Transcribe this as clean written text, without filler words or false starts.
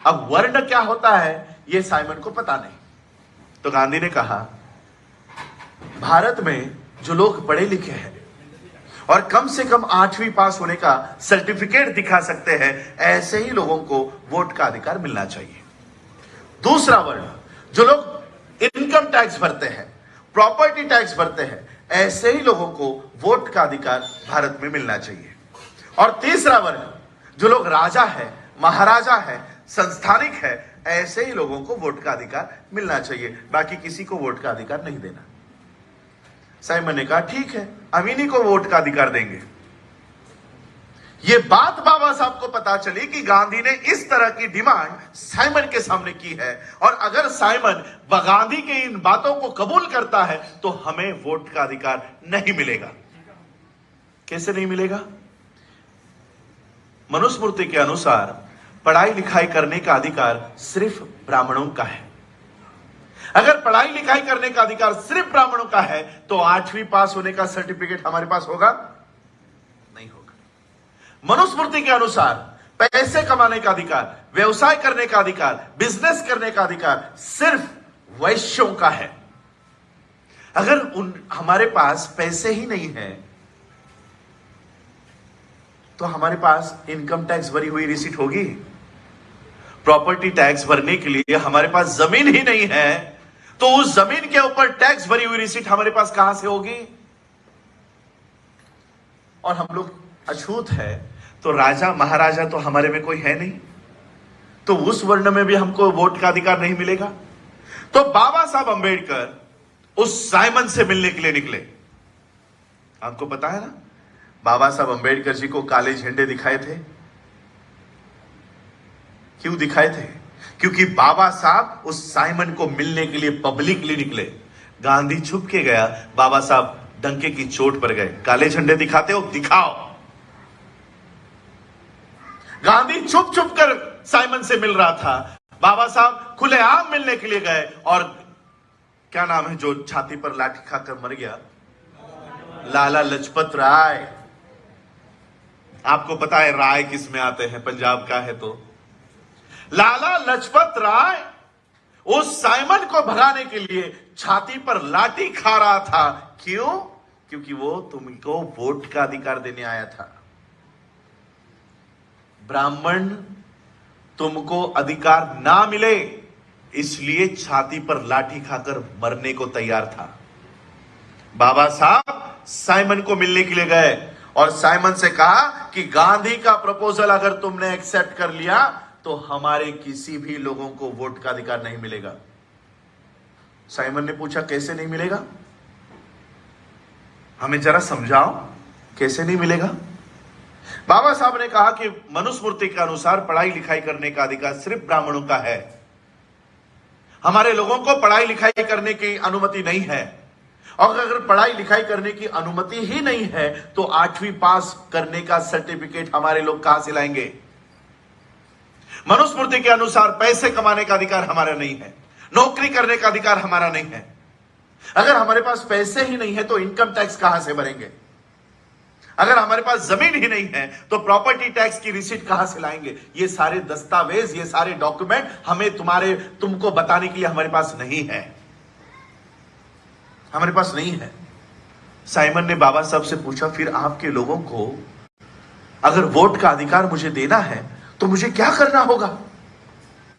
अब वर्ण क्या होता है यह साइमन को पता नहीं। तो गांधी ने कहा, भारत में जो लोग पढ़े लिखे हैं और कम से कम 8वीं पास होने का सर्टिफिकेट दिखा सकते हैं, ऐसे ही लोगों को वोट का अधिकार मिलना चाहिए। दूसरा वर्ण, जो लोग इनकम टैक्स भरते हैं, प्रॉपर्टी टैक्स भरते हैं, ऐसे ही लोगों को वोट का अधिकार भारत में मिलना चाहिए। और तीसरा वर्ण, जो लोग राजा है, महाराजा है, संस्थानिक है, ऐसे ही लोगों को वोट का अधिकार मिलना चाहिए, बाकी किसी को वोट का अधिकार नहीं देना। साइमन ने कहा, ठीक है, हम इन्हीं को वोट का अधिकार देंगे। यह बात बाबा साहब को पता चली कि गांधी ने इस तरह की डिमांड साइमन के सामने की है, और अगर साइमन गांधी की इन बातों को कबूल करता है तो हमें वोट का अधिकार नहीं मिलेगा। कैसे नहीं मिलेगा? मनुस्मृति के अनुसार पढ़ाई लिखाई करने का अधिकार सिर्फ ब्राह्मणों का है। अगर पढ़ाई लिखाई करने का अधिकार सिर्फ ब्राह्मणों का है तो 8वीं पास होने का सर्टिफिकेट हमारे पास होगा? नहीं होगा। मनुस्मृति के अनुसार पैसे कमाने का अधिकार, व्यवसाय करने का अधिकार, बिजनेस करने का अधिकार सिर्फ वैश्यों का है। अगर हमारे पास पैसे ही नहीं है तो हमारे पास इनकम टैक्स भरी हुई रिसीट होगी? प्रॉपर्टी टैक्स भरने के लिए हमारे पास जमीन ही नहीं है तो उस जमीन के ऊपर टैक्स भरी हुई रिसीट हमारे पास कहां से होगी? और हम लोग अछूत है तो राजा महाराजा तो हमारे में कोई है नहीं, तो उस वर्ण में भी हमको वोट का अधिकार नहीं मिलेगा। तो बाबा साहब अंबेडकर उस साइमन से मिलने के लिए निकले। आपको पता है ना, बाबा साहब अंबेडकर जी को काले झंडे दिखाए थे। क्यों दिखाए थे? क्योंकि बाबा साहब उस साइमन को मिलने के लिए पब्लिकली निकले। गांधी छुप के गया, बाबा साहब डंके की चोट पर गए। काले झंडे दिखाते हो, दिखाओ। गांधी छुप छुप कर साइमन से मिल रहा था, बाबा साहब खुलेआम मिलने के लिए गए। और क्या नाम है जो छाती पर लाठी खाकर मर गया? लाला लाजपत राय। आपको पता है राय किस में आते हैं? पंजाब का है तो लाला लाजपत राय उस साइमन को भगाने के लिए छाती पर लाठी खा रहा था। क्यों? क्योंकि वो तुमको वोट का अधिकार देने आया था। ब्राह्मण तुमको अधिकार ना मिले इसलिए छाती पर लाठी खाकर मरने को तैयार था। बाबा साहब साइमन को मिलने के लिए गए और साइमन से कहा कि गांधी का प्रपोजल अगर तुमने एक्सेप्ट कर लिया तो हमारे किसी भी लोगों को वोट का अधिकार नहीं मिलेगा। साइमन ने पूछा, कैसे नहीं मिलेगा? हमें जरा समझाओ, कैसे नहीं मिलेगा? बाबा साहब ने कहा कि मनुस्मृति के अनुसार पढ़ाई लिखाई करने का अधिकार सिर्फ ब्राह्मणों का है। हमारे लोगों को पढ़ाई लिखाई करने की अनुमति नहीं है, और अगर पढ़ाई लिखाई करने की अनुमति ही नहीं है तो 8वीं पास करने का सर्टिफिकेट हमारे लोग कहां से लाएंगे? मनुस्मृति के अनुसार पैसे कमाने का अधिकार हमारा नहीं है, नौकरी करने का अधिकार हमारा नहीं है। अगर हमारे पास पैसे ही नहीं है तो इनकम टैक्स कहां से भरेंगे? अगर हमारे पास जमीन ही नहीं है तो प्रॉपर्टी टैक्स की रिसीट कहां से लाएंगे? ये सारे दस्तावेज, ये सारे डॉक्यूमेंट हमें तुमको बताने के लिए हमारे पास नहीं है। हमारे पास नहीं है। साइमन ने बाबा साहब से पूछा, फिर आपके लोगों को अगर वोट का अधिकार मुझे देना है तो मुझे क्या करना होगा?